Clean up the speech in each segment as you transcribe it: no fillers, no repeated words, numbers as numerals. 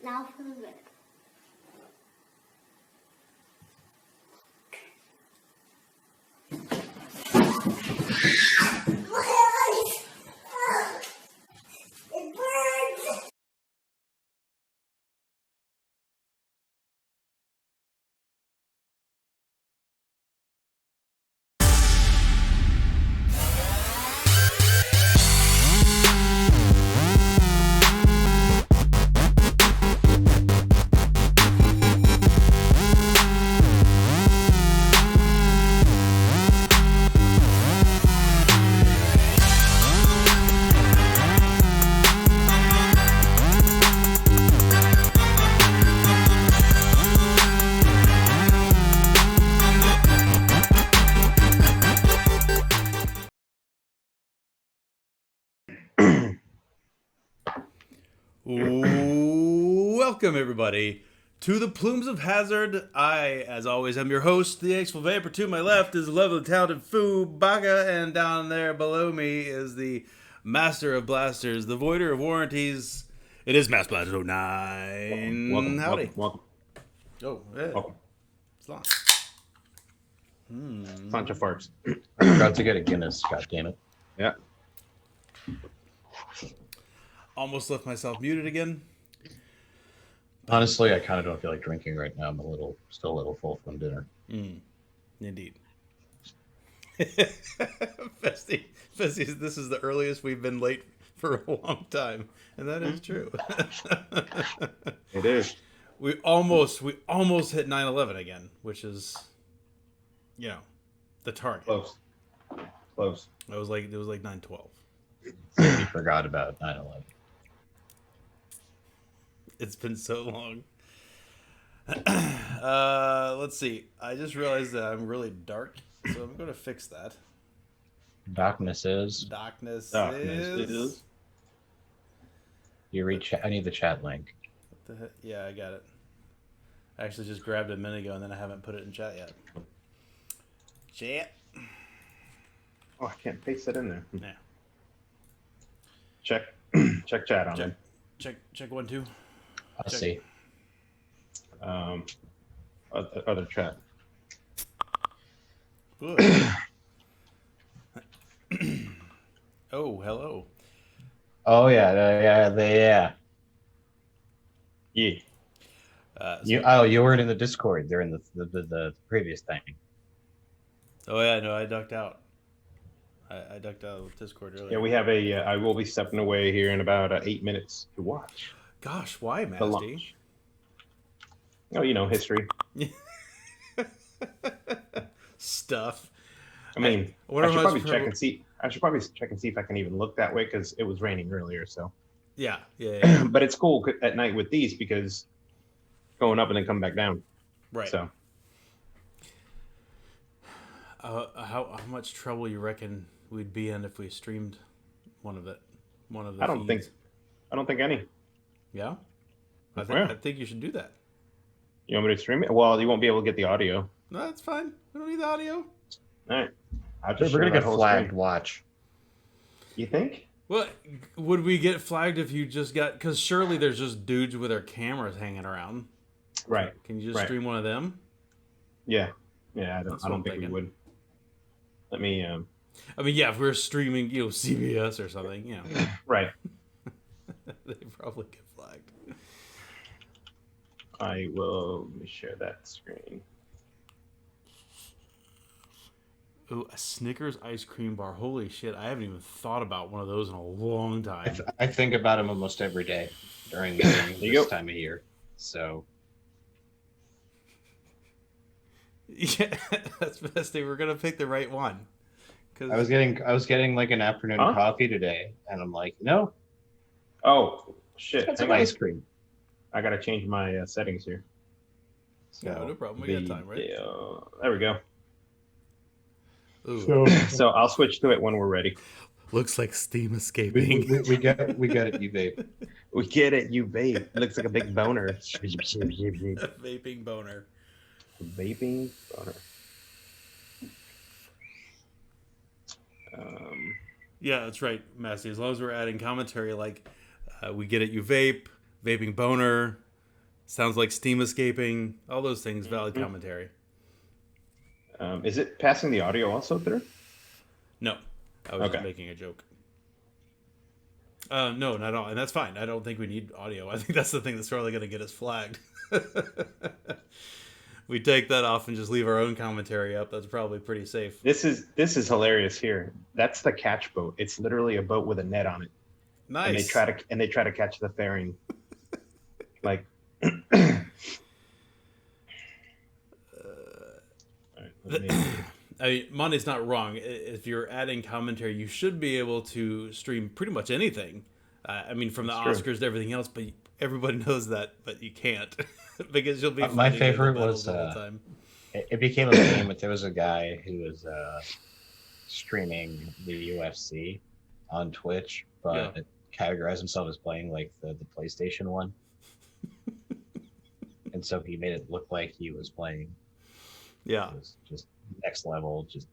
Now for the rip. It burns! Welcome, everybody, to the Plumes of Hazard. I, as always, am your host, the Exful Vapor. To my left is the lovely, talented Fu Baga, and down there below me is the Master of Blasters, the Voider of Warranties. It is Mass Blaster 09. Howdy. Welcome. Oh, yeah. Welcome. It's long. Sancho farts. I forgot to get a Guinness, god damn it. Yeah. Almost left myself muted again. Honestly, I kind of don't feel like drinking right now. I'm still a little full from dinner. Indeed. Festy, this is the earliest we've been late for a long time, and that is true. It is. We almost hit 9/11 again, which is, the target. Close. It was like 9/12. We forgot about 9/11. It's been so long. Let's see. I just realized that I'm really dark, so I'm going to fix that. Darkness is. Darkness It is. You reach. I need the chat link. What the heck? Yeah, I got it. I actually just grabbed it a minute ago, and then I haven't put it in chat yet. Chat. Oh, I can't paste it in there. Yeah. Check chat on it. Check 1 2. I see. Other chat. Good. Oh, hello. Oh yeah. Yeah. You weren't in the Discord. They're in the previous thing. Oh yeah, no, I ducked out. I ducked out of Discord earlier. Yeah, we have I will be stepping away here in about 8 minutes to watch. Gosh, why, The Masty? launch. Oh, history. Stuff. I mean, I I should probably check and see. I should probably check and see if I can even look that way because it was raining earlier. So. Yeah. But it's cool at night with these because going up and then come back down. Right. So. How much trouble you reckon we'd be in if we streamed one of the I don't feeds? think any. Yeah. I think you should do that. You want me to stream it? Well, you won't be able to get the audio. No, that's fine. We don't need the audio. All right. I'll We're just gonna share get that whole flagged. screen. Watch. You think? Well, would we get flagged if you just got? Because surely there's just dudes with their cameras hanging around. Right. Can you just Right. stream one of them? Yeah. I That's don't what I'm think we thinking. would. Let me. I mean, yeah, if we were streaming, CBS or something, Right. they probably get flagged. I will. Let me share that screen. Ooh, a Snickers ice cream bar. Holy shit, I haven't even thought about one of those in a long time. I think about them almost every day during you this go. time of year. So Yeah, that's best. We're gonna pick the right one. Cause I was getting like an afternoon coffee today, and I'm like, no, Oh shit! that's Hang some on. ice cream. I gotta change my settings here. Yeah, no problem. We got time, right? There we go. Ooh, So I'll switch to it when we're ready. looks like steam escaping. we get it. You vape. We get it. You vape. It looks like a big boner. Vaping boner. Vaping boner. Yeah, that's right, Massey. As long as we're adding commentary like we get it, you vape, vaping boner, Sounds like steam escaping. All those things. Valid commentary. Is it passing the audio also through? No, I was just making a joke. No, not at all, and that's fine. I don't think we need audio. I think that's the thing that's probably going to get us flagged. We take that off and just leave our own commentary up. That's probably pretty safe. This is hilarious here. That's the catch boat. It's literally a boat with a net on it. Nice. And they try to catch the fairing. Like I mean, Monty's not wrong. If you're adding commentary, you should be able to stream pretty much anything. I mean, from the Oscars to everything else, but everybody knows that, but you can't because you'll be. My favorite was the whole time. It became a meme, but there was a guy who was streaming the UFC on Twitch, but categorized himself as playing like the PlayStation one, and so he made it look like he was playing. Yeah, it was just next level. Just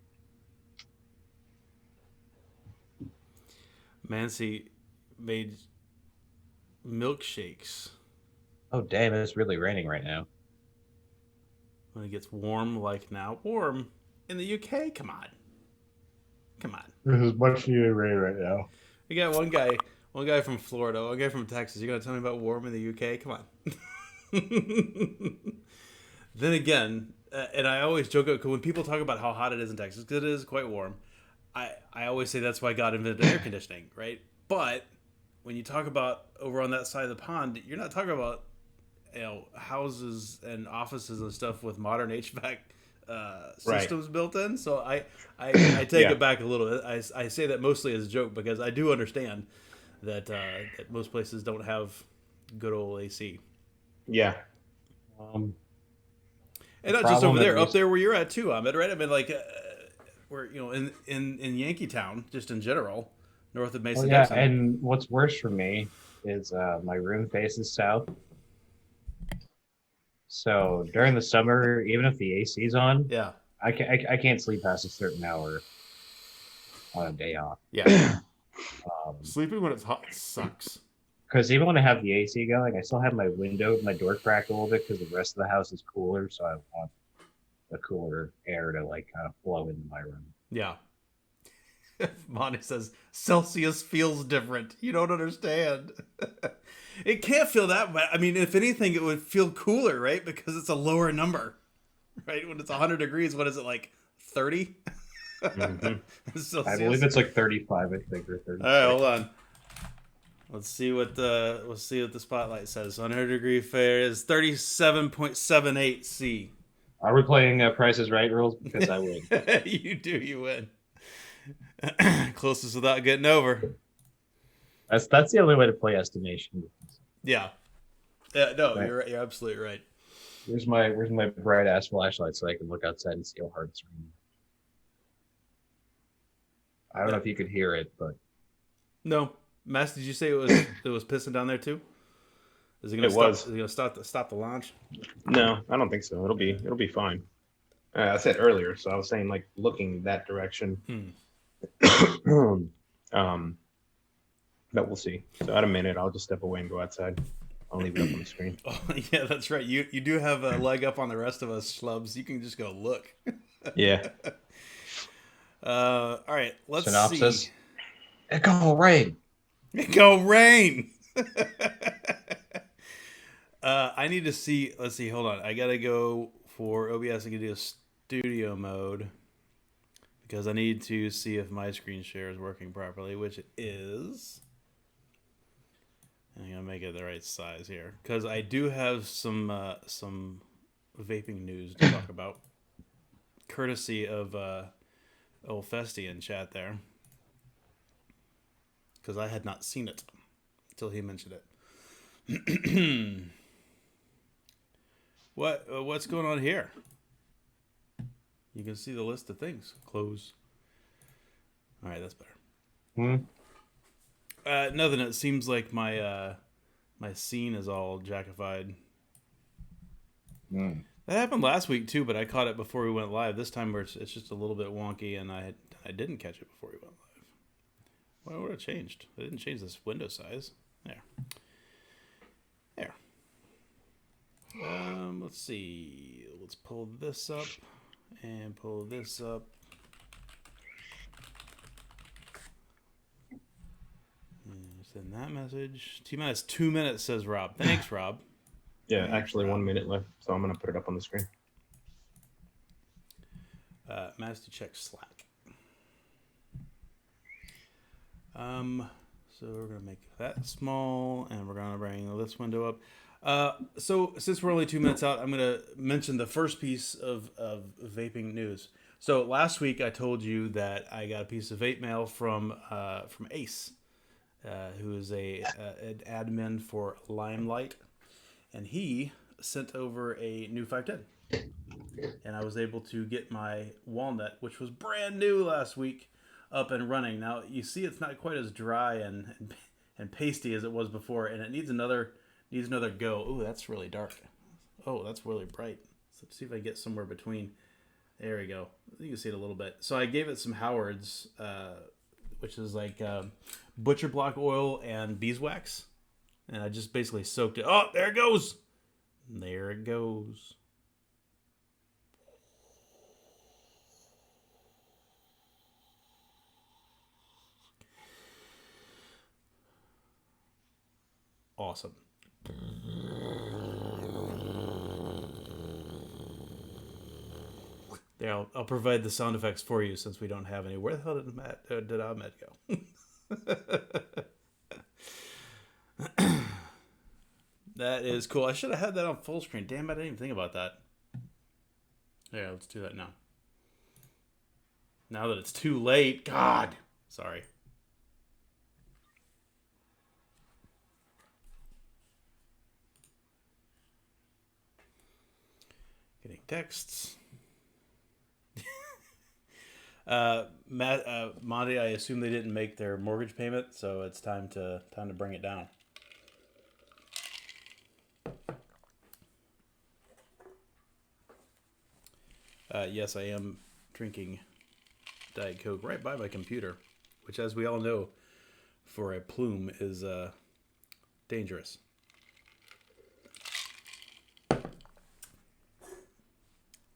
Mancy made milkshakes. Oh damn! It's really raining right now. When it gets warm, like now, warm in the UK. Come on. There's much needed rain right now. We got one guy from Florida, one guy from Texas. You gonna tell me about warm in the UK? Come on. Then again, and I always joke when people talk about how hot it is in Texas, because it is quite warm. I always say that's why God invented air conditioning, right? But when you talk about over on that side of the pond, you're not talking about houses and offices and stuff with modern HVAC systems built in. So I take it back a little. I say that mostly as a joke because I do understand that most places don't have good old AC. Yeah. And not just over there, up there where you're at too, Ahmed, right? I mean, like, we're in Yankeetown, just in general, north of Mason. Yeah, and what's worse for me is my room faces south. So during the summer, even if the AC's on, I can't sleep past a certain hour on a day off. Yeah, sleeping when it's hot sucks. Because even when I have the AC going, I still have my door cracked a little bit because the rest of the house is cooler. So I want the cooler air to like kind of flow into my room. Yeah. Monty says, Celsius feels different. You don't understand. It can't feel that bad. I mean, if anything, it would feel cooler, right? Because it's a lower number, right? When it's 100 degrees, what is it, like 30? Mm-hmm. I believe it's like 35, I think, or 30. All right, hold on. Let's see what the spotlight says. 100-degree fair is 37.78 C. Are we playing Price is Right rules? Because I win. You win. Closest without getting over. That's the only way to play estimation. Yeah. No, right. You're absolutely right. Where's my bright ass flashlight so I can look outside and see how hard it's raining? I don't know if you could hear it, but no. Mass, did you say it was pissing down there too? Is it gonna stop the launch? No, I don't think so. It'll be fine. I said earlier, so I was saying like looking that direction. But we'll see. So at a minute, I'll just step away and go outside. I'll leave it up on the screen. Oh, yeah, that's right. You do have a leg up on the rest of us schlubs. You can just go look. Yeah. All right. Let's Synopsis. see. Echo rain. Go rain. I need to see. Let's see. Hold on. I gotta go for OBS. I can do a studio mode because I need to see if my screen share is working properly, which it is. I'm gonna make it the right size here because I do have some vaping news to talk about, courtesy of old Festy in chat there. Because I had not seen it until he mentioned it. What's going on here? You can see the list of things. Close. All right, that's better. Nothing. It seems like my scene is all jackified. That happened last week too, but I caught it before we went live. This time it's just a little bit wonky, and I didn't catch it before we went live. Why would it changed? I didn't change this window size. There. Let's see. Let's pull this up and pull this up. And send that message. T-minus 2 minutes, says Rob. Thanks, Rob. Yeah, Thanks, actually Rob. 1 minute left, so I'm gonna put it up on the screen. Master check Slack. So we're gonna make that small, and we're gonna bring this window up. So since we're only 2 minutes out, I'm gonna mention the first piece of vaping news. So last week I told you that I got a piece of vape mail from Ace, who is an admin for Limelight, and he sent over a new 510. And I was able to get my walnut, which was brand new last week, up and running. Now you see, it's not quite as dry and pasty as it was before, and it needs another go. Ooh, that's really dark. Oh, that's really bright. So let's see if I get somewhere between. There we go. You can see it a little bit. So I gave it some Howard's, which is like butcher block oil and beeswax, and I just basically soaked it. Oh, there it goes. There it goes. Awesome. There, I'll provide the sound effects for you since we don't have any. Where the hell did Ahmed go? That is cool. I should have had that on full screen. Damn, I didn't even think about that. Yeah, let's do that now. Now that it's too late. God. Sorry. Getting texts. Monty, I assume they didn't make their mortgage payment, so it's time to bring it down. Yes, I am drinking Diet Coke right by my computer, which, as we all know, for a plume is dangerous.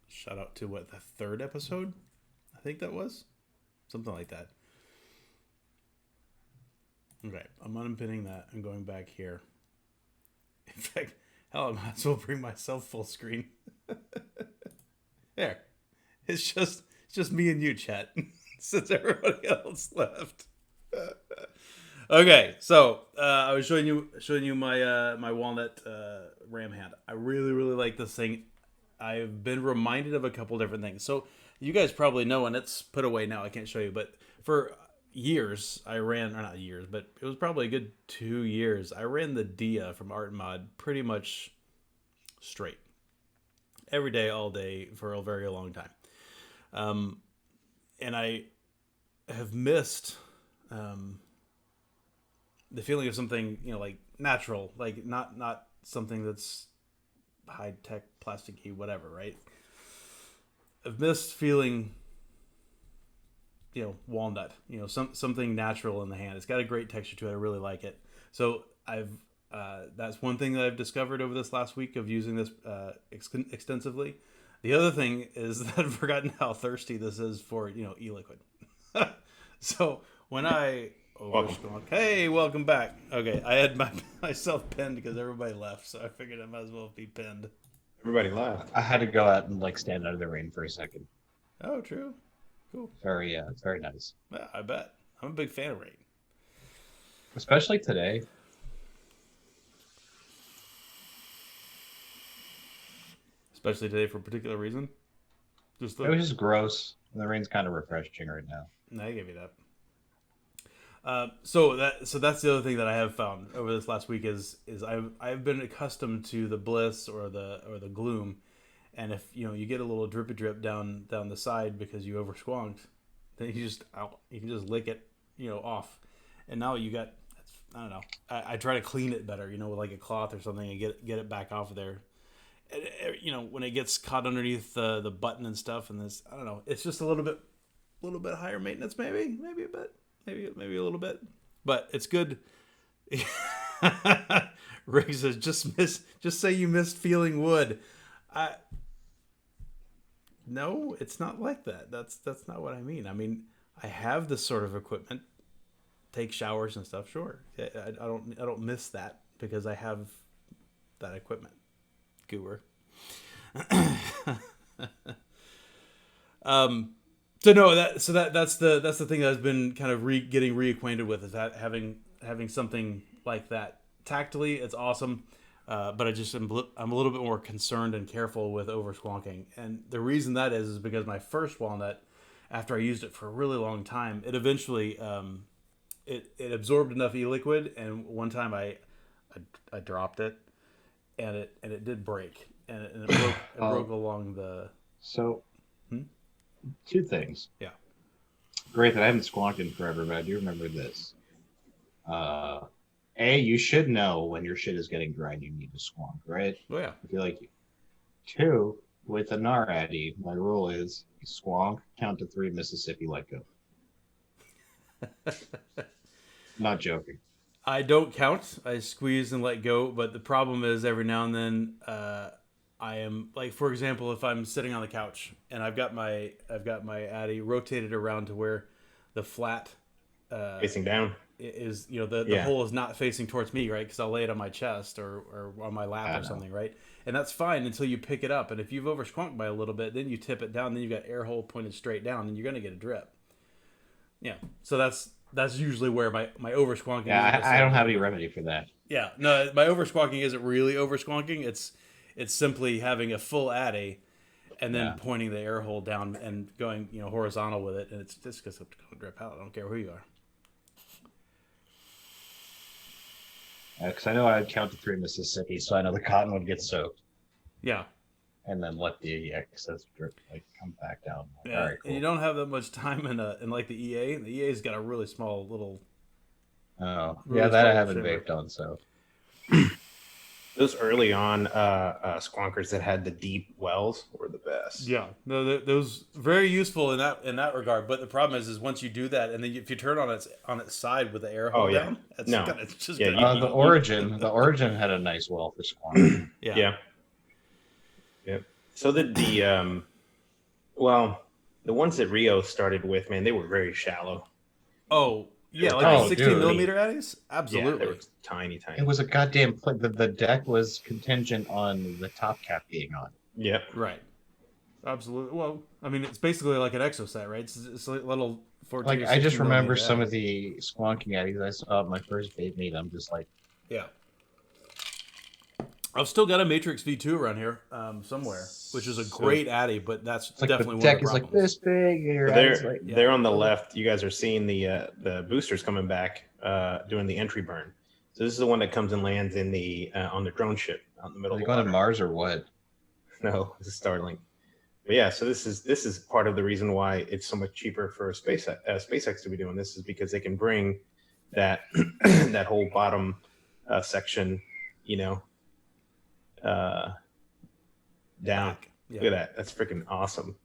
Shout out to the third episode? I think that was something like that. Okay, I'm unpinning that. I'm going back here. In fact, hell, I might as well bring myself full screen. There, it's just me and you, chat, since everybody else left. Okay, so I was showing you my my walnut ram hand. I really like this thing. I've been reminded of a couple different things. So you guys probably know, and it's put away now. I can't show you, but for years I ran, or not years, but it was probably a good 2 years. I ran the Dia from Art and Mod pretty much straight, every day, all day, for a very long time. And I have missed the feeling of something, like natural, like not something that's high tech, plasticky, whatever, right? I've missed feeling, walnut, something natural in the hand. It's got a great texture to it. I really like it. So that's one thing that I've discovered over this last week of using this extensively. The other thing is that I've forgotten how thirsty this is for, e-liquid. So when hey, welcome back. Okay, I had myself pinned because everybody left, so I figured I might as well be pinned. Everybody left. I had to go out and stand under the rain for a second. Oh, true. Cool. It's very nice. Yeah, I bet. I'm a big fan of rain. Especially today. Especially today for a particular reason. It was just gross. The rain's kind of refreshing right now. No, I give you that. So that's the other thing that I have found over this last week is I've been accustomed to the bliss or the gloom, and if you get a little drippy drip down the side because you over squonked, then you can just lick it off, and now you got, I don't know, I try to clean it better with like a cloth or something and get it back off of there. And, when it gets caught underneath the button and stuff, and this, I don't know, it's just a little bit higher maintenance, maybe a bit. Maybe a little bit, but it's good. Rick says, just say you missed feeling wood. No, it's not like that. That's not what I mean. I mean, I have this sort of equipment, take showers and stuff. Sure, I don't miss that because I have that equipment. Goober. So no, that's the thing that I've been kind of getting reacquainted with, is that having something like that tactily. It's awesome, but I'm a little bit more concerned and careful with over squonking, and the reason that is because my first walnut, after I used it for a really long time, it eventually it absorbed enough e-liquid, and one time I dropped it, and it did break, and it broke along the. So, two things. Yeah. Great that I haven't squonked in forever, but I do remember this. You should know when your shit is getting dry and you need to squonk, right? Oh yeah. I feel like you. Two, with a NAR Addy, my rule is you squonk, count to 3, Mississippi, let go. Not joking. I don't count. I squeeze and let go, but the problem is every now and then I am, like, for example, if I'm sitting on the couch and I've got my Addy rotated around to where the flat Facing down is, the hole is not facing towards me, right? Because I'll lay it on my chest or on my lap or something, right? And that's fine until you pick it up. And if you've over squonked by a little bit, then you tip it down, then you've got air hole pointed straight down, and you're going to get a drip. Yeah. So that's usually where my over squonking. Yeah, I don't have any remedy for that. Yeah. No, my over squonking isn't really over squonking. It's simply having a full Addy and then pointing the air hole down and going, horizontal with it, and it's just going to drip out. I don't care who you are. Because I know I'd count to 3 Mississippi, so I know the cotton would get soaked. Yeah. And then let the excess drip come back down. Yeah. All right, cool. And you don't have that much time in like the EA. The EA's got a really small little. Oh, really yeah, that I small haven't shimmer. vaped on, so. those early on squonkers that had the deep wells were the best. Yeah, no, those very useful in that regard. But the problem is once you do that, and then if you turn on its side with the air hole down, it's just gonna, the origin had a nice well for squonking. Yeah. So the ones that Rio started with, man, they were very shallow. Oh yeah, like 16 millimeter Addies, Yeah, absolutely. they were tiny. It was a goddamn the deck was contingent on the top cap being on. Yep. Right. Absolutely. Well, I mean, it's basically like an exoset, right? It's like little 14. Like I just remember some of the squonking Addies I saw at my first vape meet. I'm just like, yeah. I've still got a Matrix V2 around here somewhere, which is a great Addy, but that's like definitely the deck one of the is like problems. this big. And your So Addy's like, they're on the left. You guys are seeing the boosters coming back doing the entry burn. So this is the one that comes and lands in the on the drone ship out in the middle are they of the going water. to Mars or what? No, this is Starlink. But yeah, so this is part of the reason why it's so much cheaper for SpaceX to be doing this, is because they can bring that that whole bottom section, down. Yeah. Look at that. That's freaking awesome.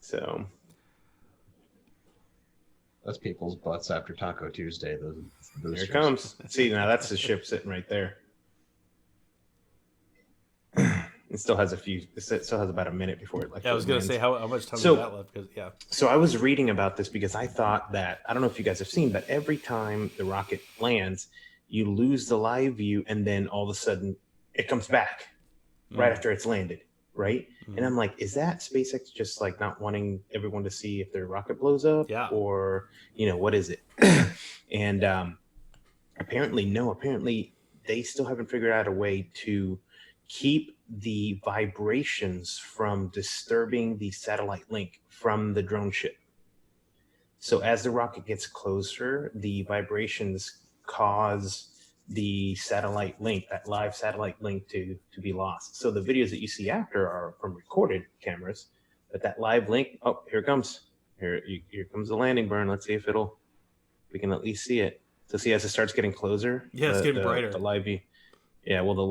So That's people's butts after Taco Tuesday. Those here it boosters. comes. See, now that's the ship sitting right there. It still has about a minute before it I was going to say how much time So- is that left? Because So I was reading about this because I thought that, I don't know if you guys have seen, but every time the rocket lands, you lose the live view, and then all of a sudden it comes back right after it's landed, right? And I'm like, is that SpaceX just like not wanting everyone to see if their rocket blows up? Yeah. Or, what is it? And apparently, no. Apparently, they still haven't figured out a way to keep the vibrations from disturbing the satellite link from the drone ship. So as the rocket gets closer, the vibrations cause the satellite link, that live satellite link, to be lost. So the videos that you see after are from recorded cameras, but that live link, oh, here it comes. Here comes the landing burn. Let's see if we can at least see it. So see, as it starts getting closer, Yeah, it's getting brighter. The live view. Yeah, well, the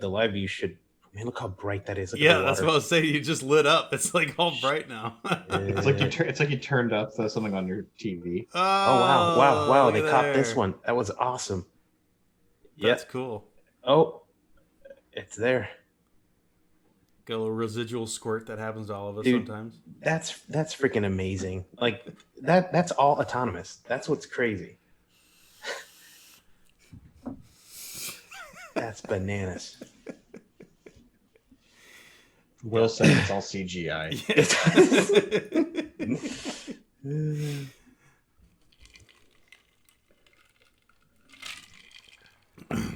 live view should Man, look how bright that is. Look at Yeah, the that's water. what I was saying. You just lit up. It's like all bright now. It's like you turned up something on your TV. Oh wow! look They at caught this there. one. That was awesome. That's Yep. cool. Oh, it's there. Got a little residual squirt that happens to all of us Dude. sometimes. That's freaking amazing. Like that's all autonomous. That's what's crazy. That's bananas. Will said it's all CGI.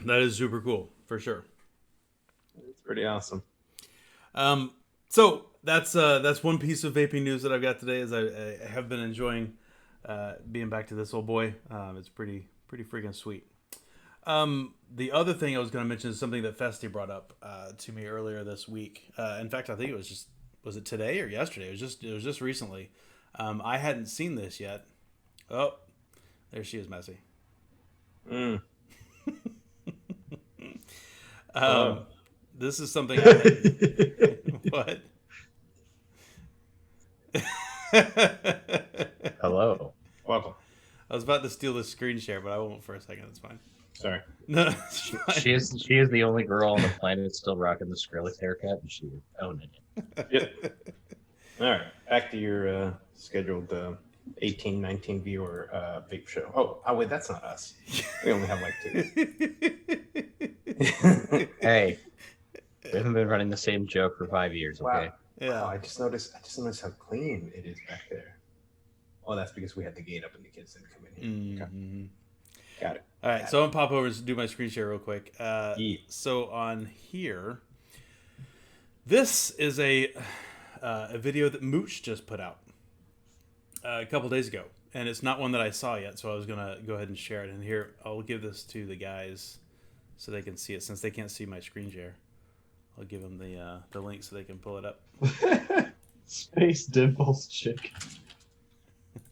That is super cool for sure. It's pretty awesome. So that's one piece of vaping news that I've got today. Is I have been enjoying being back to this old boy. It's pretty freaking sweet. The other thing I was going to mention is something that Festy brought up to me earlier this week. In fact, I think it was it today or yesterday? It was just recently. I hadn't seen this yet. Oh, there she is, Messy. This is something I had... What? Hello. Welcome. I was about to steal the screen share, but I won't for a second. It's fine. Sorry. No, it's fine. She is the only girl on the planet still rocking the Skrillex haircut, and she's owning it. Yep. All right. Back to your scheduled 18-19 viewer vape show. Oh wait, that's not us. We only have like 2. Hey, we haven't been running the same joke for 5 years, okay? Wow. Yeah. Oh, I just noticed how clean it is back there. Oh, that's because we had the gate up and the kids didn't come in here. Mm-hmm. Okay. Got it. All right, so I'm gonna pop over and do my screen share real quick. Yeah. So on here, this is a video that Mooch just put out a couple days ago, and it's not one that I saw yet. So I was gonna go ahead and share it. And here, I'll give this to the guys so they can see it, since they can't see my screen share. I'll give them the link so they can pull it up. Space Dimples Chick.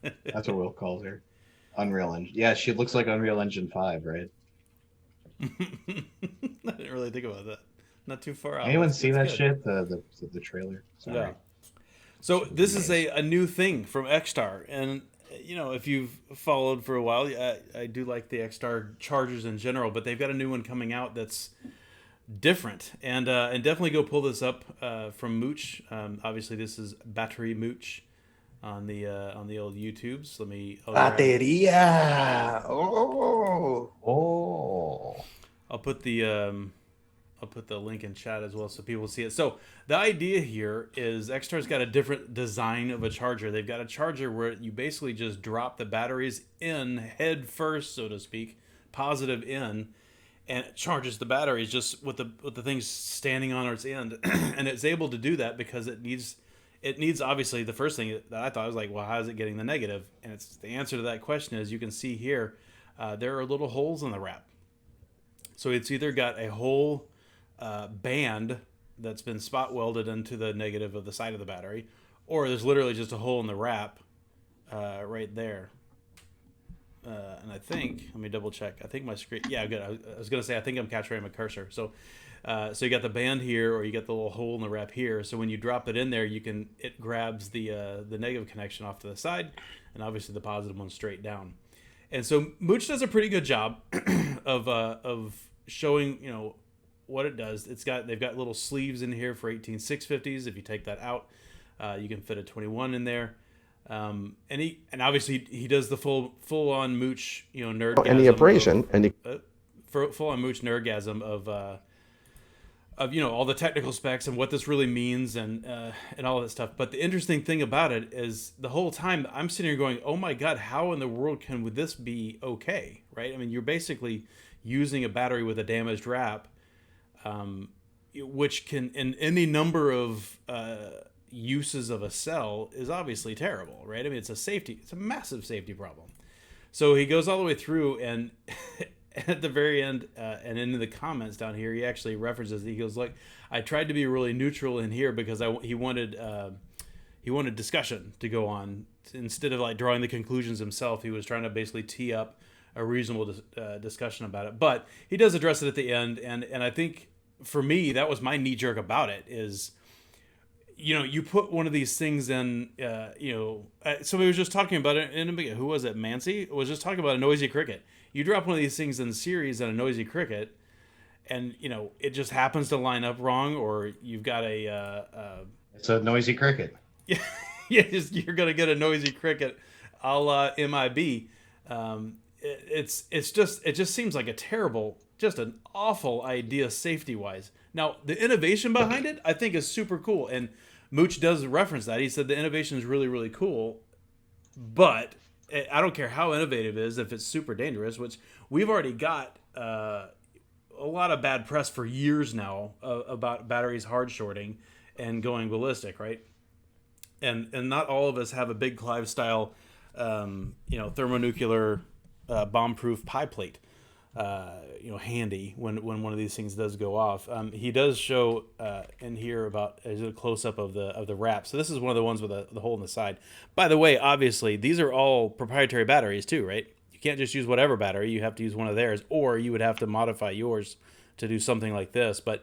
That's what Will calls her. Unreal Engine. Yeah, she looks like Unreal Engine 5, right? I didn't really think about that. Not too far out. Anyone That's see that good. shit? The trailer? Sorry. Yeah. So this is a new thing from Xstar, and you know, if you've followed for a while, I do like the Xstar chargers in general, but they've got a new one coming out that's different, and definitely go pull this up from Mooch. Obviously, this is Battery Mooch on the old YouTubes. Bateria. Oh. I'll put the link in chat as well so people see it. So the idea here is Xstar's got a different design of a charger. They've got a charger where you basically just drop the batteries in head first, so to speak, positive in, and it charges the batteries just with the things standing on its end. And it's able to do that because it needs obviously, the first thing that I thought was like, well, how is it getting the negative? And it's the answer to that question is, you can see here, there are little holes in the wrap. So it's either got a whole band that's been spot welded into the negative of the side of the battery, or there's literally just a hole in the wrap right there. And I think, let me double check. I think my screen, yeah, good. I was gonna say, I think I'm capturing my cursor. So you got the band here, or you got the little hole in the wrap here. So when you drop it in there, it grabs the negative connection off to the side, and obviously the positive one straight down. And so Mooch does a pretty good job of showing, you know, what it does. They've got little sleeves in here for 18650s. If you take that out, you can fit a 21 in there. And obviously he does the full on Mooch, you know, nerdgasm. And the abrasion full on Mooch nerdgasm of you know, all the technical specs and what this really means and all that stuff. But the interesting thing about it is, the whole time I'm sitting here going, oh my God, how in the world would this be okay, right? I mean, you're basically using a battery with a damaged wrap, which can, in any number of uses of a cell, is obviously terrible, right? I mean, it's a massive safety problem. So he goes all the way through, and at the very end, and into the comments down here, he actually references, he goes, like, I tried to be really neutral in here because he wanted discussion to go on instead of like drawing the conclusions himself. He was trying to basically tee up a reasonable discussion about it. But he does address it at the end, and I think for me, that was my knee jerk about it is, you put one of these things in, somebody was just talking about it in a beginning. Who was it? Mancy was just talking about a noisy cricket. You drop one of these things in series on a noisy cricket, and it just happens to line up wrong, or you've got It's a noisy cricket. yeah, you're gonna get a noisy cricket, a la MIB. It just seems like a terrible, just an awful idea safety wise. Now the innovation behind it, I think, is super cool, and Mooch does reference that. He said the innovation is really really cool, but I don't care how innovative it is if it's super dangerous, which we've already got a lot of bad press for years now about batteries hard shorting and going ballistic, right? And not all of us have a Big Clive style, thermonuclear bomb-proof pie plate, handy when one of these things does go off. He does show in here about a close-up of the wrap. So this is one of the ones with the hole in the side. By the way, obviously these are all proprietary batteries too, right? You can't just use whatever battery. You have to use one of theirs, or you would have to modify yours to do something like this. But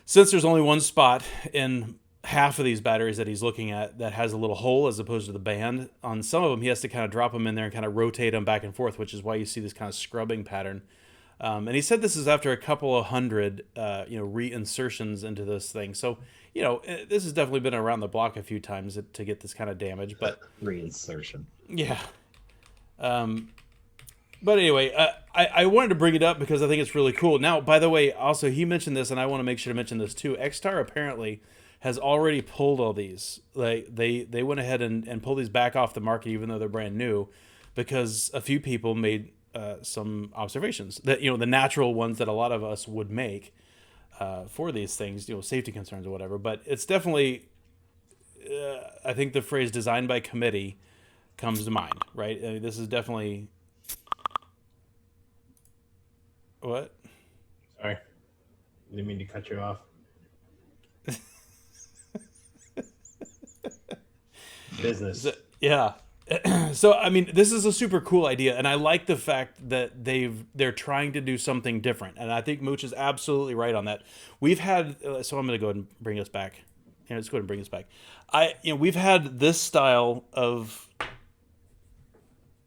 since there's only one spot in half of these batteries that he's looking at that has a little hole as opposed to the band, on some of them he has to kind of drop them in there and kind of rotate them back and forth, which is why you see this kind of scrubbing pattern. And he said this is after a couple of hundred reinsertions into this thing. So this has definitely been around the block a few times to get this kind of damage, but Reinsertion. yeah. But anyway, I wanted to bring it up because I think it's really cool. Now, by the way, also he mentioned this, and I want to make sure to mention this too. X-Star apparently has already pulled all these. They went ahead and pulled these back off the market, even though they're brand new, because a few people made some observations that the natural ones that a lot of us would make for these things, safety concerns or whatever. But it's definitely, I think the phrase "designed by committee" comes to mind, right? I mean, this is definitely what. Sorry, didn't mean to cut you off. Business. Yeah. So I mean, this is a super cool idea, and I like the fact that they're trying to do something different, and I think Mooch is absolutely right on that. We've had so I'm going to go ahead and bring us back. Let's go ahead and bring us back. We've had this style of.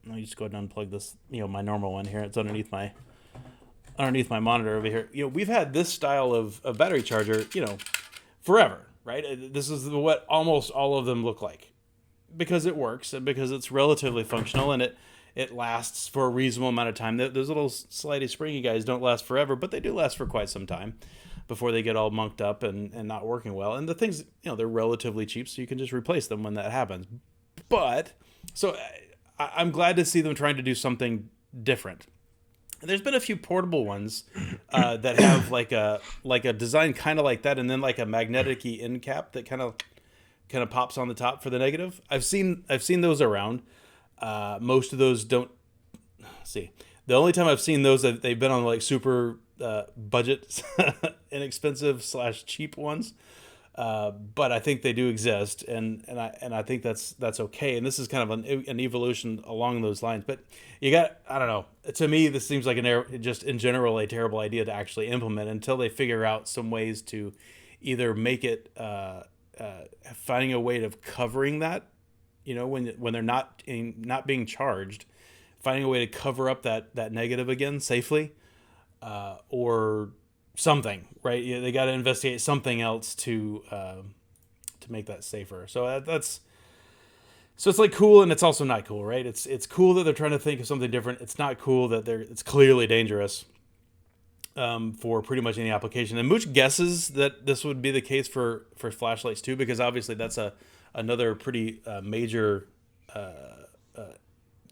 Let me just go ahead and unplug this. My normal one here. It's underneath my monitor over here. We've had this style of battery charger, forever, right? This is what almost all of them look like, because it works and because it's relatively functional and it lasts for a reasonable amount of time. Those little slidey springy guys don't last forever, but they do last for quite some time before they get all munked up and not working well. And the things, they're relatively cheap, so you can just replace them when that happens. But so I'm glad to see them trying to do something different. There's been a few portable ones that have like a design kind of like that, and then like a magnetic-y end cap that kind of pops on the top for the negative. I've seen those around. Most of those don't. See, the only time I've seen those, they've been on like super budget, inexpensive / cheap ones. But I think they do exist, and I think that's okay. And this is kind of an evolution along those lines. But I don't know. To me, this seems like just in general a terrible idea to actually implement until they figure out some ways to either make it finding a way of covering that, when they're not being charged, finding a way to cover up that negative again safely, or something, right? They got to investigate something else to make that safer. So it's like cool, and it's also not cool, right? It's cool that they're trying to think of something different. It's not cool that it's clearly dangerous for pretty much any application. And Mooch guesses that this would be the case for flashlights too, because obviously that's another pretty major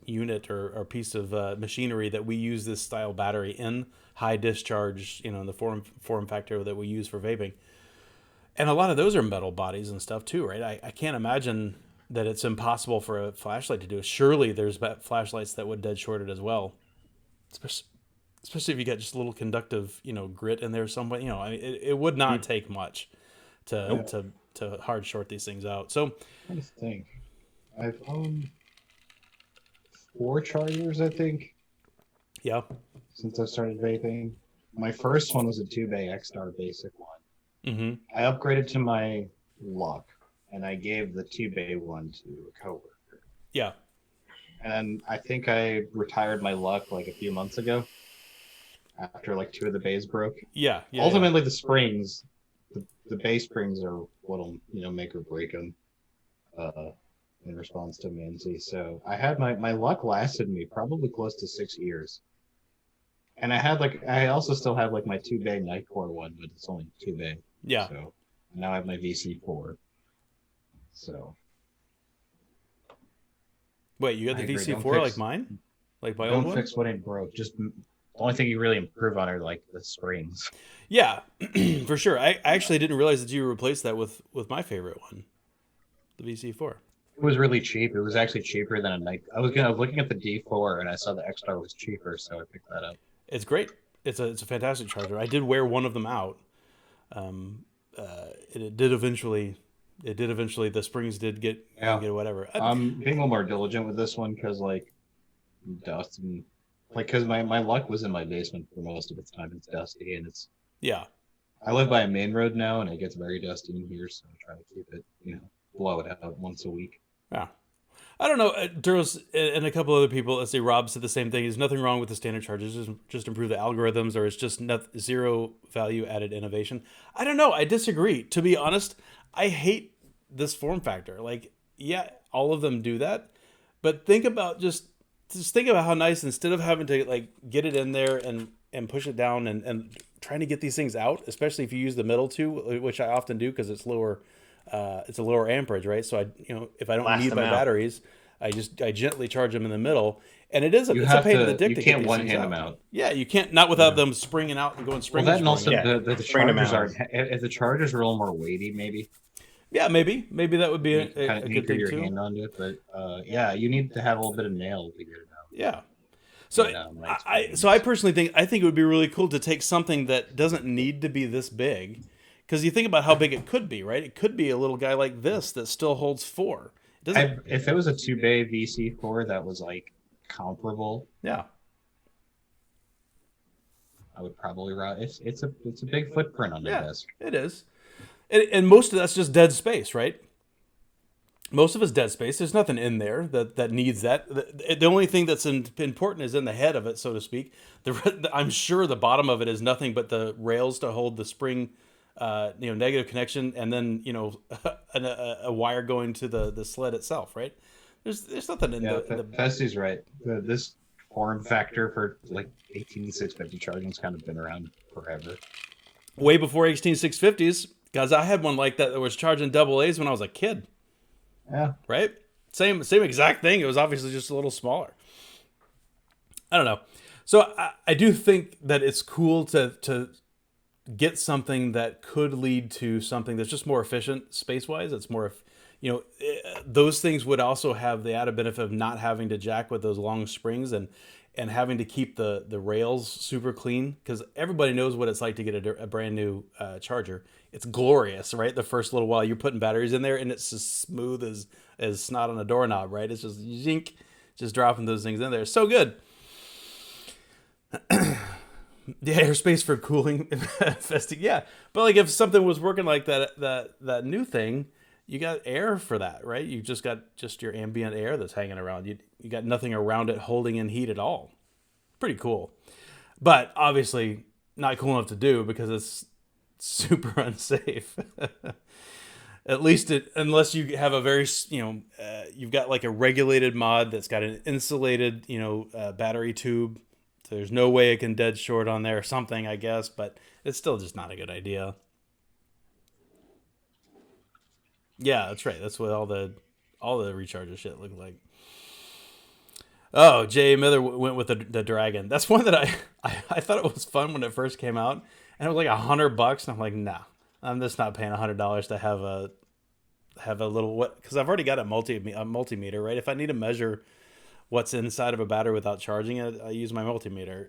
unit or piece of machinery that we use this style battery in, high discharge, in the form factor that we use for vaping. And a lot of those are metal bodies and stuff too, right? I can't imagine that it's impossible for a flashlight to do it. Surely there's flashlights that would dead short it as well, especially if you got just a little conductive, grit in there somewhere. It would not take much to hard short these things out. So I think I've owned 4 chargers, I think. Yeah. Since I started vaping. my first one was a 2-bay X-Star basic one. Mm-hmm. I upgraded to my luck, and I gave the 2-bay one to a coworker. Yeah. And I think I retired my luck like a few months ago, after like 2 of the bays broke. Yeah. Ultimately, the springs, the bay springs are what'll make or break them. In response to Manzi. So I had my luck lasted me probably close to 6 years. And I also still have like my 2-bay Nightcore one, but it's only 2-bay. Yeah. So now I have my VC4. So Wait, you got the I agree. VC4 like mine? Like my old don't one? fix what ain't broke. Just the only thing you really improve on are like the springs. Yeah, for sure. I actually didn't realize that you replaced that with my favorite one, the VC4. It was really cheap. It was actually cheaper than a night. I was looking at the D4 and I saw the X-Star was cheaper, so I picked that up. It's great. It's a fantastic charger. I did wear one of them out. It did eventually. The springs did get whatever. I'm being a little more diligent with this one because like dust and because my luck was in my basement for most of its time. It's dusty and it's I live by a main road now and it gets very dusty in here, so I try to keep it blow it out once a week. Yeah. I don't know. Duros and a couple other people, let's say Rob, said the same thing. There's nothing wrong with the standard charges. Just improve the algorithms, or it's just zero value added innovation. I don't know. I disagree. To be honest, I hate this form factor. Like, yeah, all of them do that, but think about just think about how nice, instead of having to like get it in there and push it down and trying to get these things out, especially if you use the middle two, which I often do because it's lower. It's a lower amperage, right? So if I don't need my batteries, I gently charge them in the middle, and it's a pain in the dick to get these things out. You can't one-hand them out. Yeah, you can't, not without them springing out and going spring. Well, that and also the chargers are. If the chargers are a little more weighty, maybe. Yeah, maybe that would be a good thing your too. Hand onto it, but you need to have a little bit of nail to get it out. Yeah. So I personally think it would be really cool to take something that doesn't need to be this big. Because you think about how big it could be, right? It could be a little guy like this that still holds 4. If it was a 2-bay VC4 that was like comparable, yeah, I would probably route. It's a big footprint on the desk. It is, and most of that's just dead space, right? Most of it's dead space. There's nothing in there that needs that. The only thing that's important is in the head of it, so to speak. I'm sure the bottom of it is nothing but the rails to hold the spring. Negative connection, and then a wire going to the sled itself, right? There's nothing in the Festy's right. This form factor for like 18650 charging's kind of been around forever. Way before 18650s, guys. I had one like that was charging double A's when I was a kid. Yeah. Right. Same exact thing. It was obviously just a little smaller. I don't know. So I do think that it's cool to get something that could lead to something that's just more efficient space-wise. It's more, those things would also have the added benefit of not having to jack with those long springs and having to keep the rails super clean, because everybody knows what it's like to get a brand new charger. It's glorious, right? The first little while you're putting batteries in there and it's as smooth as snot on a doorknob, right? It's just zink, just dropping those things in there. It's so good. The airspace for cooling, yeah. But like if something was working like that new thing, you got air for that, right? You just got your ambient air that's hanging around. You got nothing around it holding in heat at all. Pretty cool, but obviously not cool enough to do because it's super unsafe. At least unless you have a very you've got like a regulated mod that's got an insulated battery tube. There's no way it can dead short on there or something, I guess, but it's still just not a good idea. Yeah, that's right. That's what all the recharger shit look like. Oh, Jay Miller went with the Dragon. That's one that I thought it was fun when it first came out, and it was like $100, and I'm like, nah, I'm just not paying $100 to have a little what? Because I've already got a multimeter, right? If I need to measure what's inside of a battery without charging it, I use my multimeter.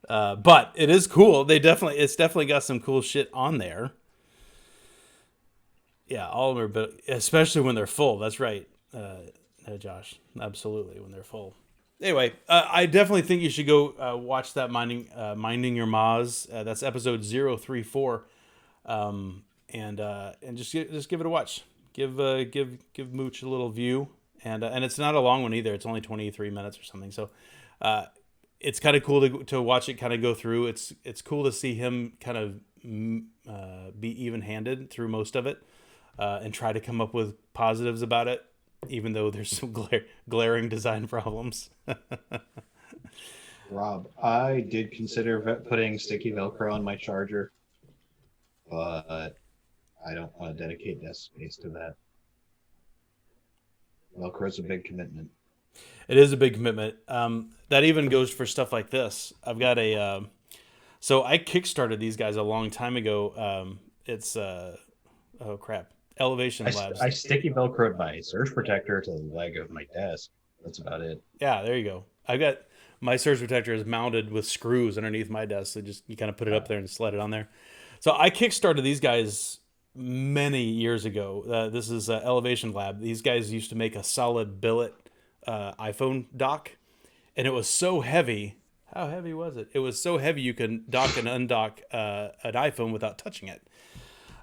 But it is cool. It's definitely got some cool shit on there. Yeah, all of them are, but especially when they're full. That's right, Josh. Absolutely, when they're full. Anyway, I definitely think you should go watch that Minding Your Maws. That's episode 034. And just give it a watch. Give Mooch a little view, and it's not a long one either. It's only 23 minutes or something. So it's kind of cool to watch it kind of go through. It's cool to see him kind of be even-handed through most of it, and try to come up with positives about it, even though there's some glaring design problems. Rob, I did consider putting sticky Velcro on my charger, but I don't want to dedicate desk space to that. Velcro's a big commitment. It is a big commitment. That even goes for stuff like this. I've got so I kickstarted these guys a long time ago. It's oh crap, Elevation Labs. I sticky Velcroed my surge protector to the leg of my desk. That's about it. Yeah, there you go. I've got my surge protector is mounted with screws underneath my desk. So you kind of put it up there and slide it on there. So I kickstarted these guys many years ago. This is Elevation Lab. These guys used to make a solid billet iPhone dock, and it was so heavy. How heavy was it? It was so heavy you can dock and undock an iPhone without touching it.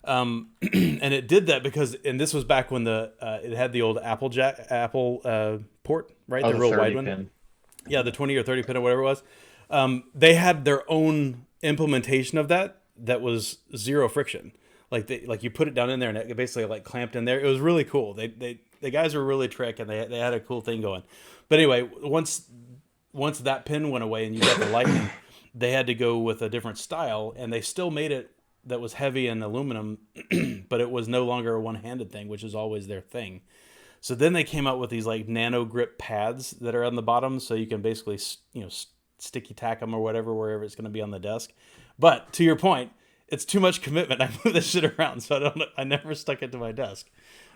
And it did that because, and this was back when it had the old Apple port, right? Oh, the real wide pin. one. Yeah, the 20 or 30 pin or whatever it was. They had their own implementation of that was zero friction. Like you put it down in there and it basically like clamped in there. It was really cool. The guys were really trick, and they had a cool thing going. But anyway, once that pin went away and you got the lightning, they had to go with a different style, and they still made it that was heavy in aluminum, but it was no longer a one-handed thing, which is always their thing. So then they came out with these like nano grip pads that are on the bottom, so you can basically sticky tack them or wherever it's going to be on the desk. But to your point, it's too much commitment. I move this shit around, so I never stuck it to my desk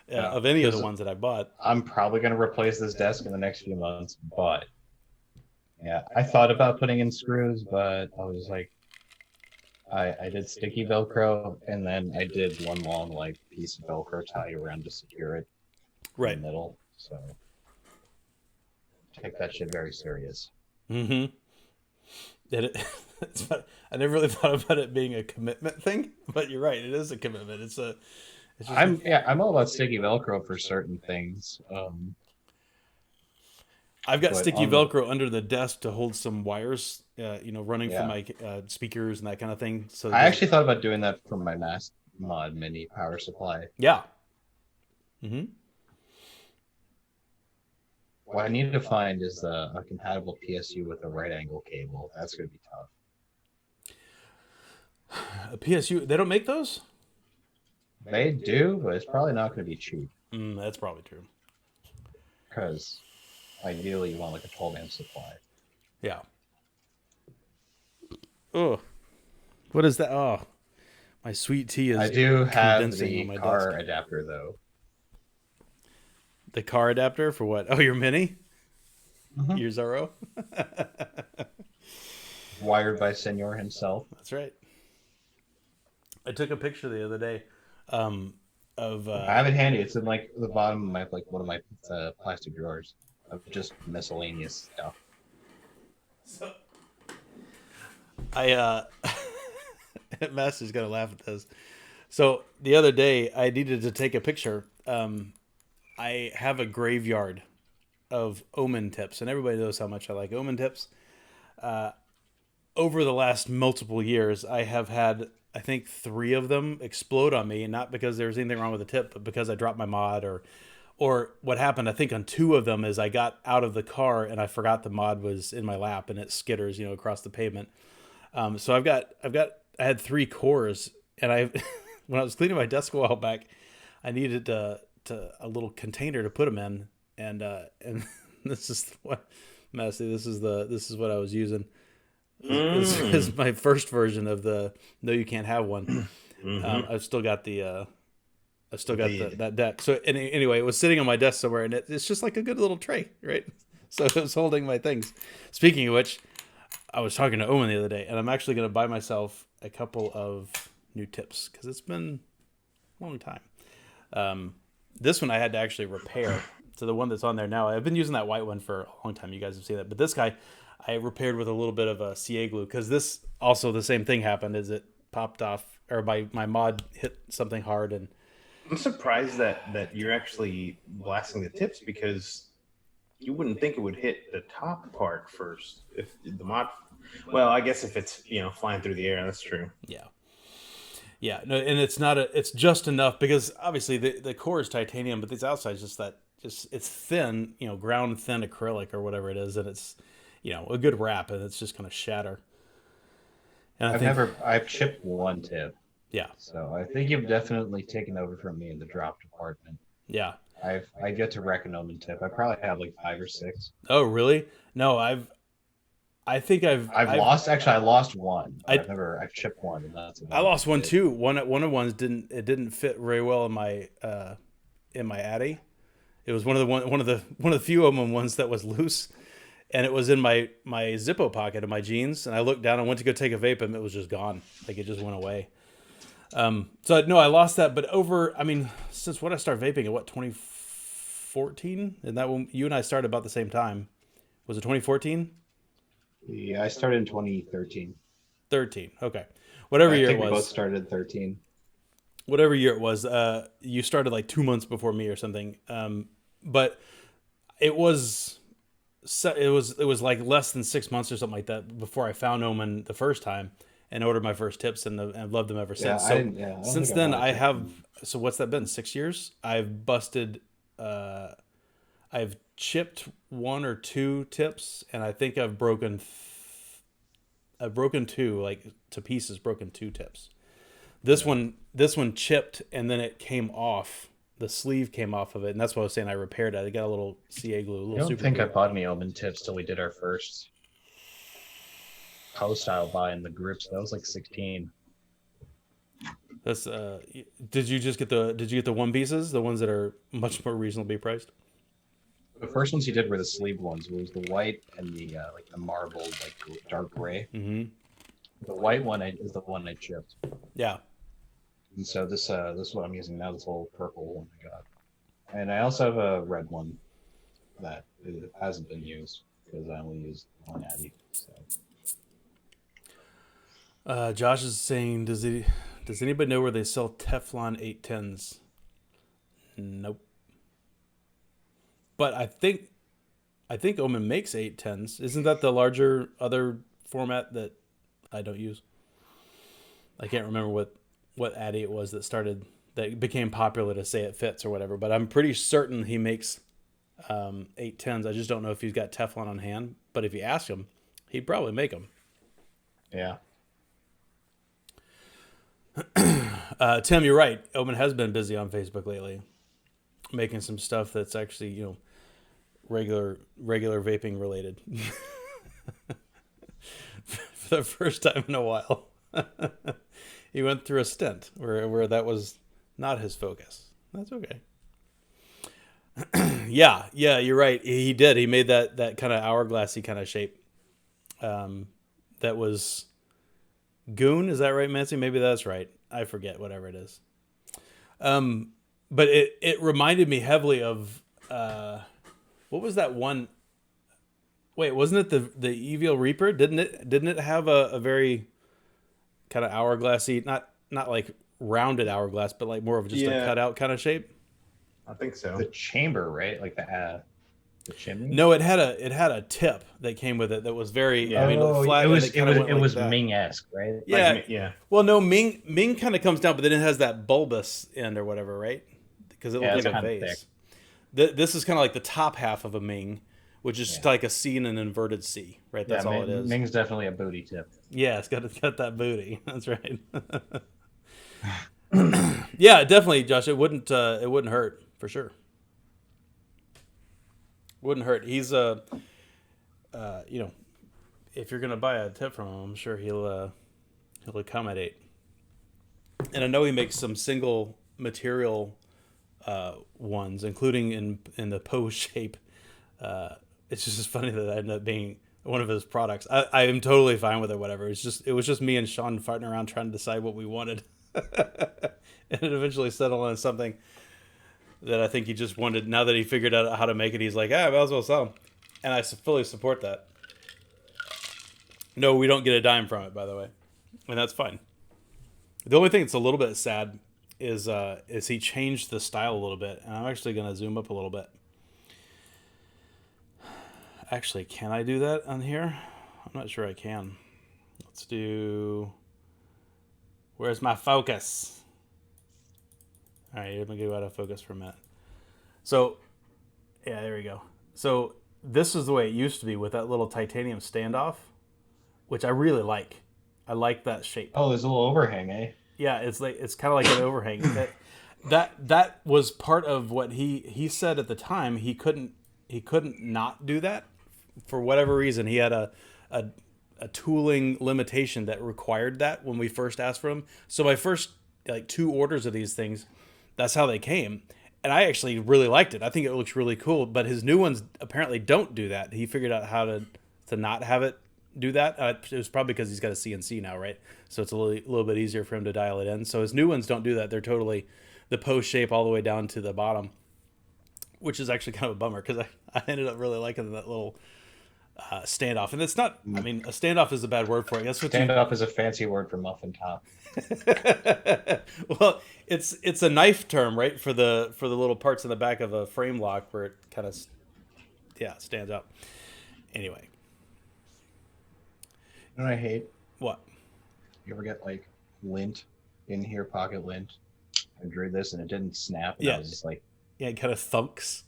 of any of the ones that I bought. I'm probably going to replace this desk in the next few months, but yeah, I thought about putting in screws, but I was like, I did sticky Velcro, and then I did one long like piece of Velcro tie around to secure it Right. in the middle. So take that shit very serious. Mm-hmm. I never really thought about it being a commitment thing, but you're right. It is a commitment. I'm all about sticky Velcro for certain things. I've got sticky Velcro under the desk to hold some wires, running from my speakers and that kind of thing. So I actually thought about doing that for my Mass Mod Mini power supply. Yeah. Mm-hmm. What I need to find is a compatible PSU with a right angle cable. That's going to be tough. A PSU, they don't make those? They do, but it's probably not going to be cheap. That's probably true. Because ideally you want like a 12-amp supply. Yeah. Oh. What is that? Oh. My sweet tea is I do have the on my car desk. adapter though. The car adapter for what? Oh, your Mini? Mm-hmm. Your Zorro? Wired by Senor himself. That's right. I took a picture the other day of... I have it handy. It's in like the bottom of my one of my plastic drawers of just miscellaneous stuff. So, I Master's gonna laugh at this. So the other day I needed to take a picture. I have a graveyard of Omen tips, and everybody knows how much I like Omen tips. Over the last multiple years, I have had, I think, 3 of them explode on me, not because there's anything wrong with the tip, but because I dropped my mod, or what happened, I think on 2 of them is I got out of the car and I forgot the mod was in my lap and it skitters, across the pavement. So I had 3 cores, and when I was cleaning my desk a while back, I needed a little container to put them in, and this is what, Massey, this is what I was using. This is my first version of the No You Can't Have One. Mm-hmm. I've still got that deck. So anyway, it was sitting on my desk somewhere, and it's just like a good little tray, right? So it was holding my things. Speaking of which, I was talking to Owen the other day, and I'm actually going to buy myself a couple of new tips because it's been a long time. This one I had to actually repair. to the one that's on there now. I've been using that white one for a long time. You guys have seen that. But this guy, I repaired with a little bit of a CA glue because this also the same thing happened. Is it popped off or my mod hit something hard and. I'm surprised that you're actually blasting the tips because you wouldn't think it would hit the top part first if the mod. Well, I guess if it's flying through the air, that's true. Yeah, no, and it's just enough because obviously the core is titanium, but this outside is it's thin, ground thin acrylic or whatever it is, and it's a good wrap, and it's just going to shatter. And I've chipped one tip. Yeah. So I think you've definitely taken over from me in the drop department. Yeah. I get to reckon them and tip. I probably have like 5 or 6. Oh, really? No, I've lost one. I've chipped one, and that's about I lost one it. too. One of ones didn't fit very well in my Addy. It was one of the few of them ones that was loose, and it was in my Zippo pocket of my jeans. And I looked down and went to go take a vape, and it was just gone. Like it just went away. So no, I lost that. But since when I started vaping at 2014, and that when you and I started about the same time, was it 2014? Yeah, I started in 2013. 13. Okay. Whatever year it was. We both started in 13. Whatever year it was, you started like 2 months before me or something. But it was like less than 6 months or something like that before I found Omen the first time and ordered my first tips and loved them ever since. Since then I have. So what's that been? 6 years. I've busted. I've chipped 1 or 2 tips, and I think I've broken 2, like to pieces. Broken 2 tips. This one chipped, and then it came off. The sleeve came off of it, and that's what I was saying. I repaired it. I got a little CA glue. I don't think I bought any Omen tips till we did our first co-style buy in the group. So that was like 16. That's Did you get the one pieces, the ones that are much more reasonably priced? The first ones you did were the sleeve ones. It was the white and the like the marbled, like dark gray. Mm-hmm. The white one is the one I chipped. Yeah. And so this is what I'm using now. This whole purple one I got, and I also have a red one that hasn't been used because I only used one Addy. So. Josh is saying, does anybody know where they sell Teflon 810s? Nope. But I think Omen makes 810s. Isn't that the larger other format that I don't use? I can't remember what Addy it was that became popular to say it fits or whatever. But I'm pretty certain he makes 810s. I just don't know if he's got Teflon on hand. But if you ask him, he'd probably make them. Yeah. Tim, you're right. Omen has been busy on Facebook lately, making some stuff that's actually regular vaping related. For the first time in a while. He went through a stint where that was not his focus. That's okay. Yeah, you're right. He did. He made that kind of hourglassy kind of shape. That was Goon. Is that right, Mancy? Maybe that's right. I forget, whatever it is. But it reminded me heavily of what was that one? Wait, wasn't it the Evil Reaper? Didn't it have a very kind of hourglassy, not like rounded hourglass, but like more of just a cutout kind of shape? I think so. The chamber, right? Like the chimney. No, it had a tip that came with it that was very flat. It was Ming-esque, right? Yeah, like, yeah. Well, no, Ming kind of comes down, but then it has that bulbous end or whatever, right? Because it looks like a vase. This is kind of like the top half of a Ming, which is just like a C and an inverted C, right? That's all it is. Ming's definitely a booty tip. Yeah, it's got that booty. That's right. Yeah, definitely, Josh. It wouldn't hurt for sure. Wouldn't hurt. He's if you're gonna buy a tip from him, I'm sure he'll accommodate. And I know he makes some single material ones, including in the Poe shape. It's just funny that that ended up being one of his products. I am totally fine with it. Whatever. It was just me and Sean fighting around trying to decide what we wanted, and it eventually settled on something that I think he just wanted. Now that he figured out how to make it, he's like, I might as well sell them, and I fully support that. No, we don't get a dime from it, by the way, and that's fine. The only thing that's a little bit sad is he changed the style a little bit, and I'm actually going to zoom up a little bit. Actually, can I do that on here? I'm not sure I can. Let's do... Where's my focus? All right, let me go out of focus for a minute. So, yeah, there we go. So this is the way it used to be with that little titanium standoff, which I really like. I like that shape. Oh, there's a little overhang, eh? Yeah, it's kind of like an overhang. That was part of what he said at the time. He couldn't not do that for whatever reason. He had a tooling limitation that required that when we first asked for him. So my first 2 orders of these things, that's how they came, and I actually really liked it. I think it looks really cool. But his new ones apparently don't do that. He figured out how to not have it do that. It was probably because he's got a CNC now, right? So it's a little bit easier for him to dial it in. So his new ones don't do that. They're totally the post shape all the way down to the bottom, which is actually kind of a bummer because I ended up really liking that little standoff. And it's not, I mean, a standoff is a bad word for it. That's what Standoff is a fancy word for muffin top. Well, it's a knife term, right? For the little parts in the back of a frame lock where it kind of, stands out. Anyway. You know what I hate? What? You ever get like lint in here, pocket lint? I drew this and it didn't snap. And I was just like, yeah, it kind of thunks.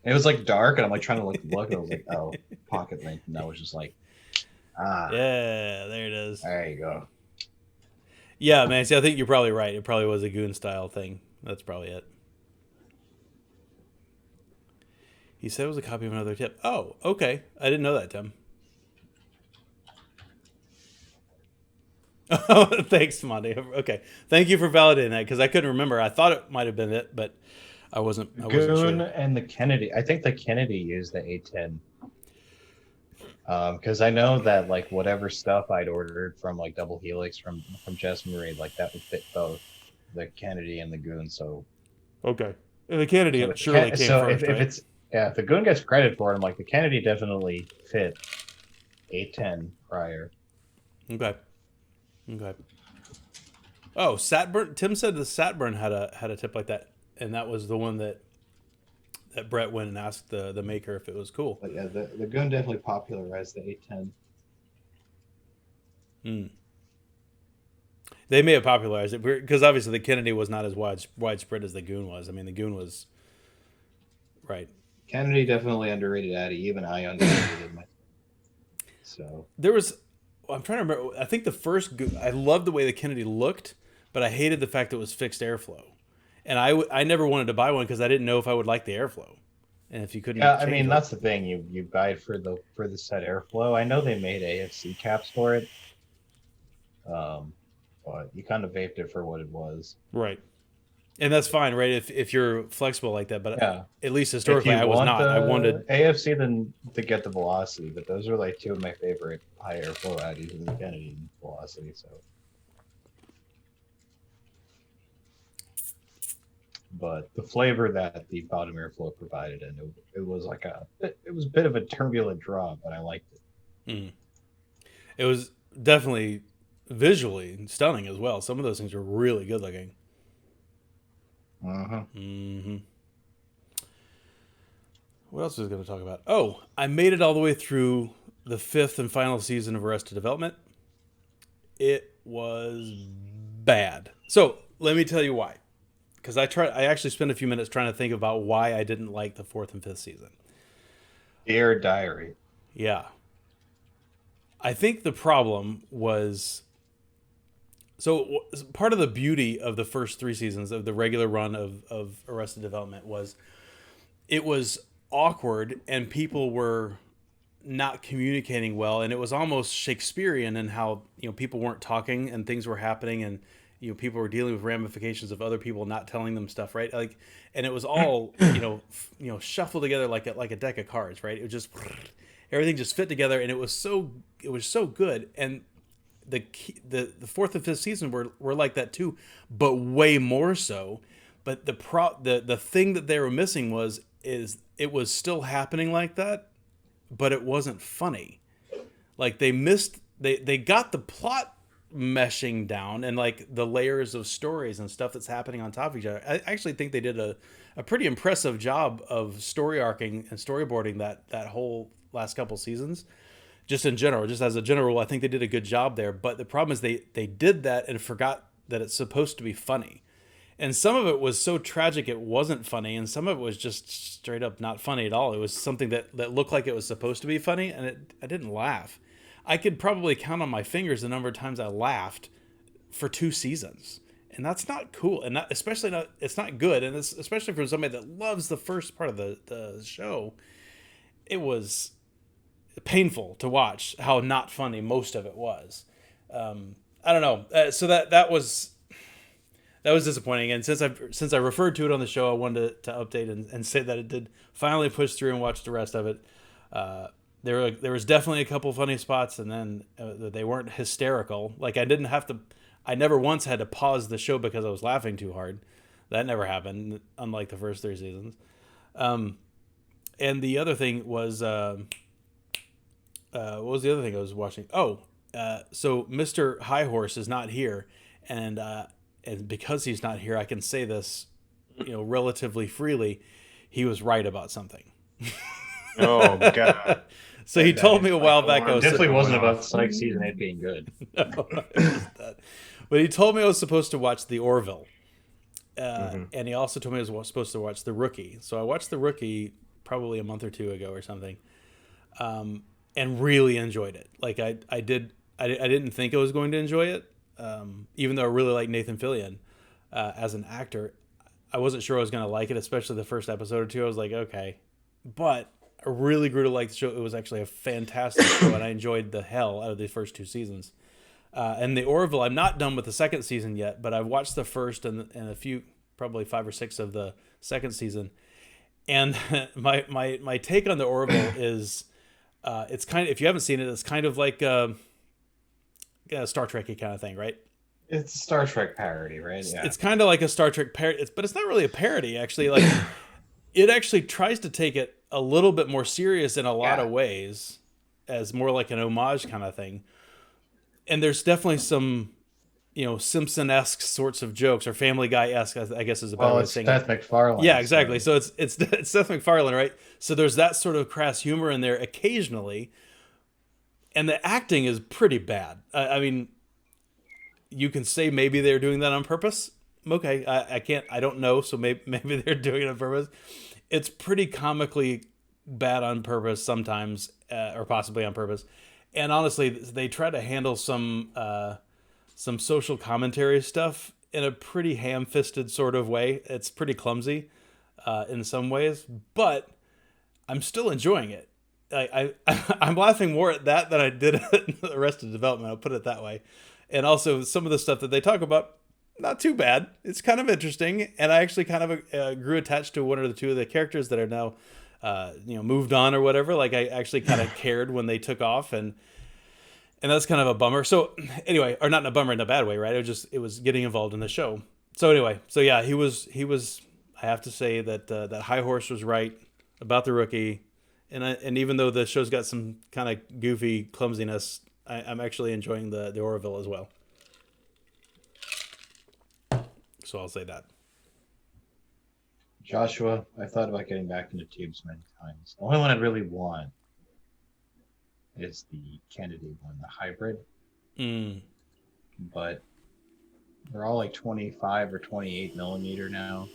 It was like dark, and I'm like trying to look, and I was like, oh, pocket lint, and I was just like, yeah, there it is. There you go. Yeah, man. See, I think you're probably right. It probably was a goon style thing. That's probably it. He said it was a copy of another tip. Oh, okay. I didn't know that, Tim. Oh, thanks, Monty. Okay, thank you for validating that because I couldn't remember. I thought it might have been it, but I wasn't Goon sure. and the Kennedy. I think the Kennedy used the A10. Because I know that like whatever stuff I'd ordered from like Double Helix from Jess Marie, like that would fit both the Kennedy and the Goon. So okay, and the Kennedy so surely came so first, if right? it's if the Goon gets credit for it, I'm like the Kennedy definitely fit A10 prior. Okay. Oh, Satburn. Tim said the Satburn had a tip like that, and that was the one that Brett went and asked the maker if it was cool. But yeah, the Goon definitely popularized the A10. They may have popularized it because obviously the Kennedy was not as widespread as the Goon was. I mean, the Goon was right. Kennedy definitely underrated Addy. Even I underrated my. So there was. I'm trying to remember. I think the first. I loved the way the Kennedy looked, but I hated the fact that it was fixed airflow, and I never wanted to buy one because I didn't know if I would like the airflow, and if you couldn't. Yeah, I mean that's the thing. You buy it for the set airflow. I know they made AFC caps for it, but you kind of vaped it for what it was. Right. And that's fine, right? If you're flexible like that, but yeah. At least historically, I was not. I wanted AFC then to get the velocity, but those are like 2 of my favorite high airflow Addies in the Kennedy velocity. So, but the flavor that the bottom airflow provided, and it was like it was a bit of a turbulent draw, but I liked it. It was definitely visually stunning as well. Some of those things were really good looking. What else was I going to talk about? Oh, I made it all the way through the 5th and final season of Arrested Development. It was bad. So let me tell you why. Because I actually spent a few minutes trying to think about why I didn't like the 4th and 5th season. Dear Diary. Yeah. I think the problem was... So part of the beauty of the first 3 seasons of the regular run of Arrested Development was it was awkward and people were not communicating well, and it was almost Shakespearean in how people weren't talking and things were happening, and people were dealing with ramifications of other people not telling them stuff, right? Like, and it was all shuffled together like a deck of cards, right? It was just everything just fit together, and it was so good. And the 4th and 5th season were like that too, but way more so But the thing that they were missing is it was still happening like that, but it wasn't funny. Like they got the plot meshing down and like the layers of stories and stuff that's happening on top of each other. I actually think they did a pretty impressive job of story arcing and storyboarding that whole last couple seasons. Just in general, just as a general rule, I think they did a good job there. But the problem is they did that and forgot that it's supposed to be funny. And some of it was so tragic it wasn't funny, and some of it was just straight up not funny at all. It was something that looked like it was supposed to be funny, and I didn't laugh. I could probably count on my fingers the number of times I laughed for 2 seasons. And that's not cool. And it's not good. And it's, especially for somebody that loves the first part of the show, it was painful to watch how not funny most of it was. I don't know. So that was disappointing. And since I referred to it on the show, I wanted to update and say that it did finally push through and watch the rest of it. There was definitely a couple funny spots, and then they weren't hysterical. Like I never once had to pause the show because I was laughing too hard. That never happened, unlike the first 3 seasons. And the other thing was, what was the other thing I was watching? So Mr. High Horse is not here, and because he's not here, I can say this, relatively freely. He was right about something. Oh God. So he told me a while back. It definitely wasn't about Psych Season 8 being good. No, it was that. But he told me I was supposed to watch The Orville. And he also told me I was supposed to watch The Rookie. So I watched The Rookie probably a month or 2 ago or something, and really enjoyed it. Like I didn't think I was going to enjoy it, even though I really like Nathan Fillion as an actor. I wasn't sure I was going to like it, especially the first episode or two. I was like, okay. But I really grew to like the show. It was actually a fantastic show, and I enjoyed the hell out of the first 2 seasons. And The Orville, I'm not done with the second season yet, but I've watched the first and a few, probably 5 or 6 of the second season. And my take on The Orville is, it's kind of, if you haven't seen it, it's kind of like a Star Trek-y kind of thing, right? It's a Star Trek parody, right? Yeah. It's kind of like a Star Trek parody, but it's not really a parody, actually. Like, it actually tries to take it a little bit more serious in a lot of ways, as more like an homage kind of thing. And there's definitely some, Simpson-esque sorts of jokes, or Family Guy-esque, I guess is a better way of saying it. Seth MacFarlane. Yeah, exactly. So it's Seth MacFarlane, right? So there's that sort of crass humor in there occasionally, and the acting is pretty bad. I mean, you can say maybe they're doing that on purpose. Okay, I don't know, so maybe they're doing it on purpose. It's pretty comically bad on purpose sometimes, or possibly on purpose. And honestly, they try to handle some social commentary stuff in a pretty ham-fisted sort of way. It's pretty clumsy in some ways, but I'm still enjoying it. I'm laughing more at that than I did at the rest of development. I'll put it that way. And also some of the stuff that they talk about, not too bad. It's kind of interesting, and I actually kind of grew attached to one or the 2 of the characters that are now, moved on or whatever. Like I actually kind of cared when they took off, and that's kind of a bummer. So anyway, or not in a bummer in a bad way, right? It was getting involved in the show. So anyway, so yeah, he was. I have to say that that High Horse was right about The Rookie, and even though the show's got some kind of goofy clumsiness, I'm actually enjoying the Orville as well. So I'll say that. Joshua, I thought about getting back into tubes many times. The only one I really want is the Kennedy one, the hybrid. But they're all like 25 or 28 millimeter now.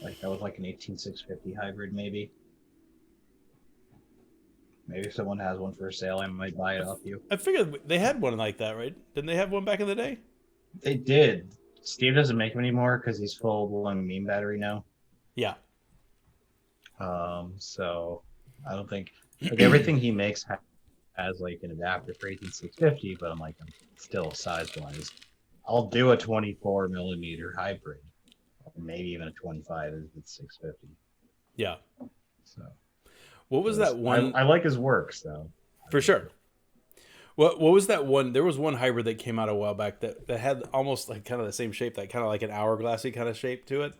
Like that was like an 18650 hybrid, maybe. Maybe if someone has one for sale, I might buy it off you. I figured they had one like that, right? Didn't they have one back in the day? They did. Steve doesn't make them anymore because he's full of meme battery now. Yeah. So I don't think like everything he makes has like an adapter for 18650, but I'm still size wise. I'll do a 24 millimeter hybrid, maybe even a 25 if it's 650. Yeah. So what was that one? I like his works though. For sure. What was that one? There was one hybrid that came out a while back that had almost like kind of the same shape, that kind of like an hourglassy kind of shape to it.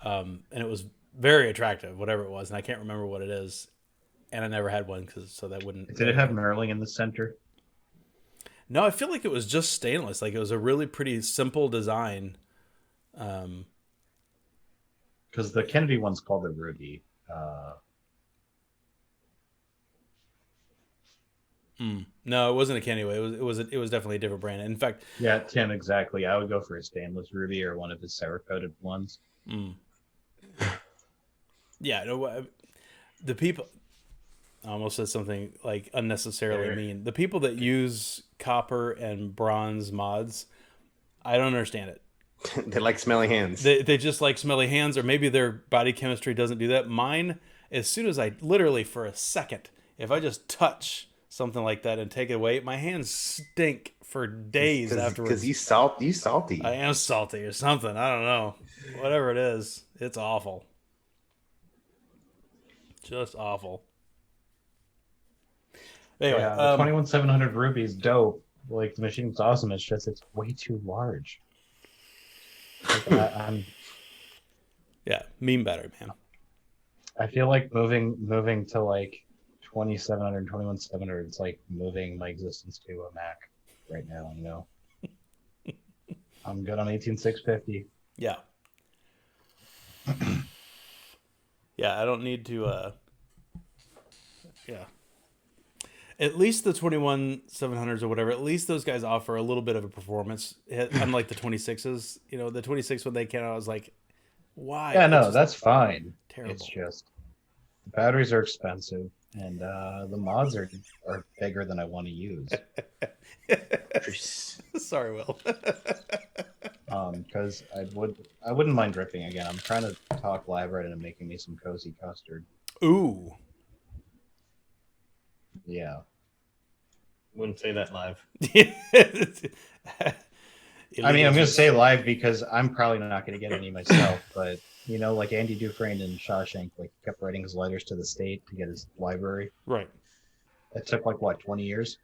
and it was very attractive, whatever it was, and I can't remember what it is, and I never had one so that wouldn't. Did it have knurling in the center? No, I feel like it was just stainless. Like it was a really pretty simple design. Because the Kennedy one's called the Ruby. No, it wasn't a Kenny. It was definitely a different brand. In fact, Yeah, Tim, exactly. I would go for a stainless Ruby or one of his sour coated ones. yeah, no, the people. I almost said something like unnecessarily mean. The people that use copper and bronze mods, I don't understand it. They like smelly hands. They just like smelly hands, or maybe their body chemistry doesn't do that. Mine, as soon as I literally for a second, if I just touch something like that and take it away, my hands stink for days afterwards. Because you salty. I am salty or something. I don't know. Whatever it is, it's awful. Just awful. Anyway, Yeah, the 21700 Ruby is dope. Like, the machine's awesome. It's just, it's way too large. Like, meme battery, man. I feel like moving to like 2700, 21700, it's like moving my existence to a Mac right now, you know? I'm good on 18650. Yeah. Yeah, I don't need to, yeah. At least the 21700s or whatever, at least those guys offer a little bit of a performance, unlike the 26s. You know, the 26 when they came out, I was like, why? Yeah, It's no, just that's fine. terrible. It's just, the batteries are expensive, and the mods are bigger than I want to use. Sorry, Will. Because I wouldn't mind dripping again. I'm trying to talk live right into making me some cozy custard. Ooh. Yeah. Wouldn't say that live. I mean, I'm going to say live because I'm probably not going to get any myself, but, you know, like Andy Dufresne in Shawshank, like, kept writing his letters to the state to get his library. Right. It took, like, what, 20 years?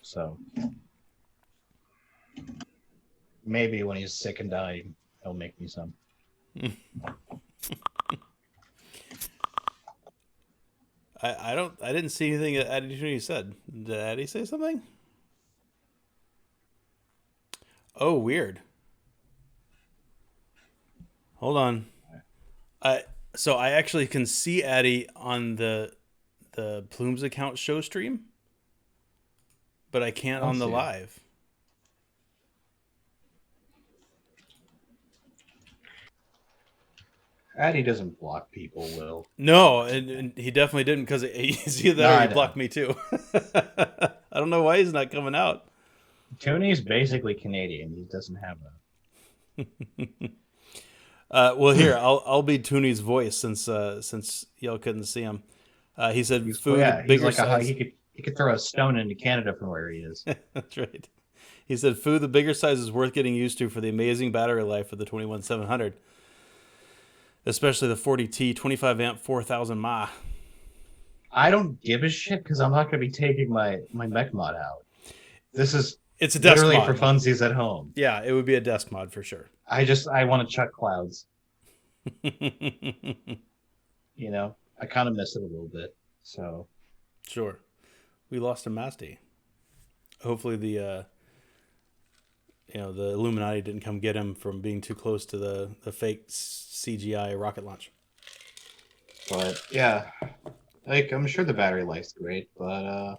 So, maybe when he's sick and dying, he'll make me some. I didn't see anything that Addy said. Did Addy say something? Oh, weird. Hold on. So I actually can see Addy on the Plumes account show stream, but I can't on the live. Addy doesn't block people, Will. No, and he definitely didn't, because he's either that or he blocked me too. I don't know why he's not coming out. Tony's basically Canadian. He doesn't have that. Well, here I'll be Tooney's voice since y'all couldn't see him. He said, "Food bigger like size." He could throw a stone into Canada from where he is. That's right. He said, "Food the bigger size is worth getting used to for the amazing battery life of the 21700, especially the 40T 25 amp 4000 mAh." I don't give a shit because I'm not going to be taking my mech mod out. It's a desk literally mod for funsies at home. Yeah, it would be a desk mod for sure. I want to chuck clouds. You know, I kind of miss it a little bit. So Sure. We lost a Masty. Hopefully the Illuminati didn't come get him from being too close to the fake CGI rocket launch. But yeah, like I'm sure the battery life's great, but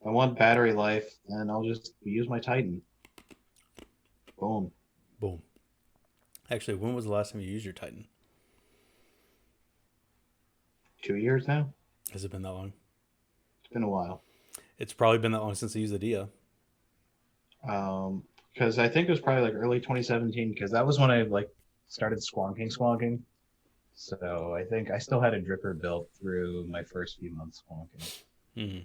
I want battery life, and I'll just use my Titan. Boom. Boom. Actually, when was the last time you used your Titan? 2 years now? Has it been that long? It's been a while. It's probably been that long since I used the Dia. Because I think it was probably like early 2017, because that was when I like started squonking. So I think I still had a dripper built through my first few months squonking. Mm-hmm.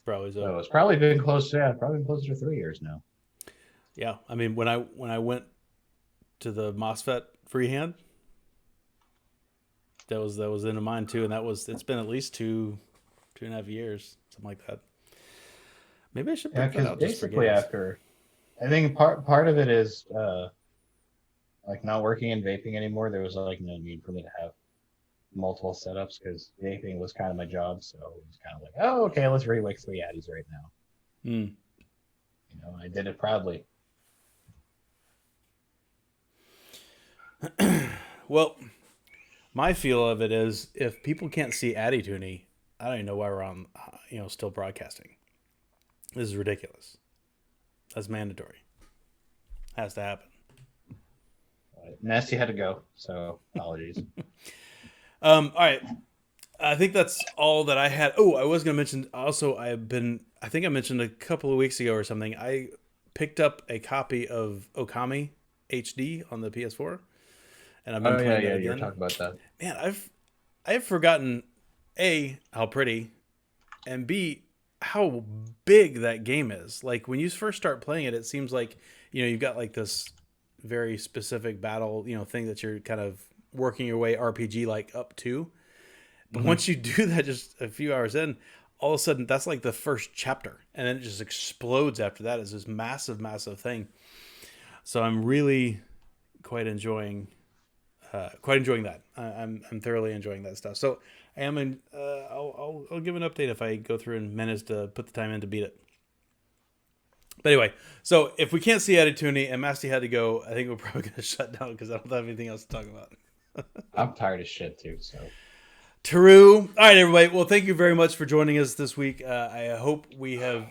Probably so. So it's probably been closer to 3 years now. Yeah, I mean when I went to the MOSFET freehand, that was into mine too, and it's been at least 2.5 years, something like that. Maybe I should Yeah, pick that because out just for basically games. I think part of it is like not working in vaping anymore. There was like no need for me to have multiple setups because vaping was kind of my job. So it was kind of like, oh, okay, let's rewick 3 Addies right now. Mm. You know, I did it proudly. Well, my feel of it is if people can't see Addy Toonie, I don't even know why we're on, still broadcasting. This is ridiculous. That's mandatory. Has to happen. Nasty had to go, so apologies. All right. I think that's all that I had. Oh, I was going to mention also, I think I mentioned a couple of weeks ago or something, I picked up a copy of Okami HD on the PS4. And I've been playing it again. You were talking about that. Man, I've forgotten A, how pretty, and B, how big that game is. Like when you first start playing it, it seems like, you've got like this very specific battle, thing that you're kind of working your way RPG like up to. But once you do that just a few hours in, all of a sudden that's like the first chapter. And then it just explodes after that as this massive, massive thing. So I'm really quite enjoying that. I'm thoroughly enjoying that stuff. So I am in. I'll give an update if I go through and manage to put the time in to beat it. But anyway, so if we can't see Attituni and Masty had to go, I think we're probably going to shut down because I don't have anything else to talk about. I'm tired of shit too. So True. All right, everybody. Well, thank you very much for joining us this week. I hope we have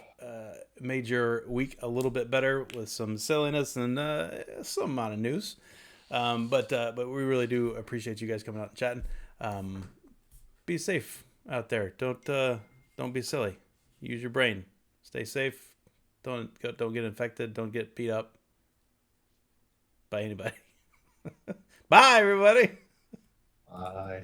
made your week a little bit better with some silliness and some amount of news. But we really do appreciate you guys coming out and chatting. Be safe out there. Don't be silly. Use your brain. Stay safe. Don't get infected. Don't get beat up by anybody. Bye, everybody. I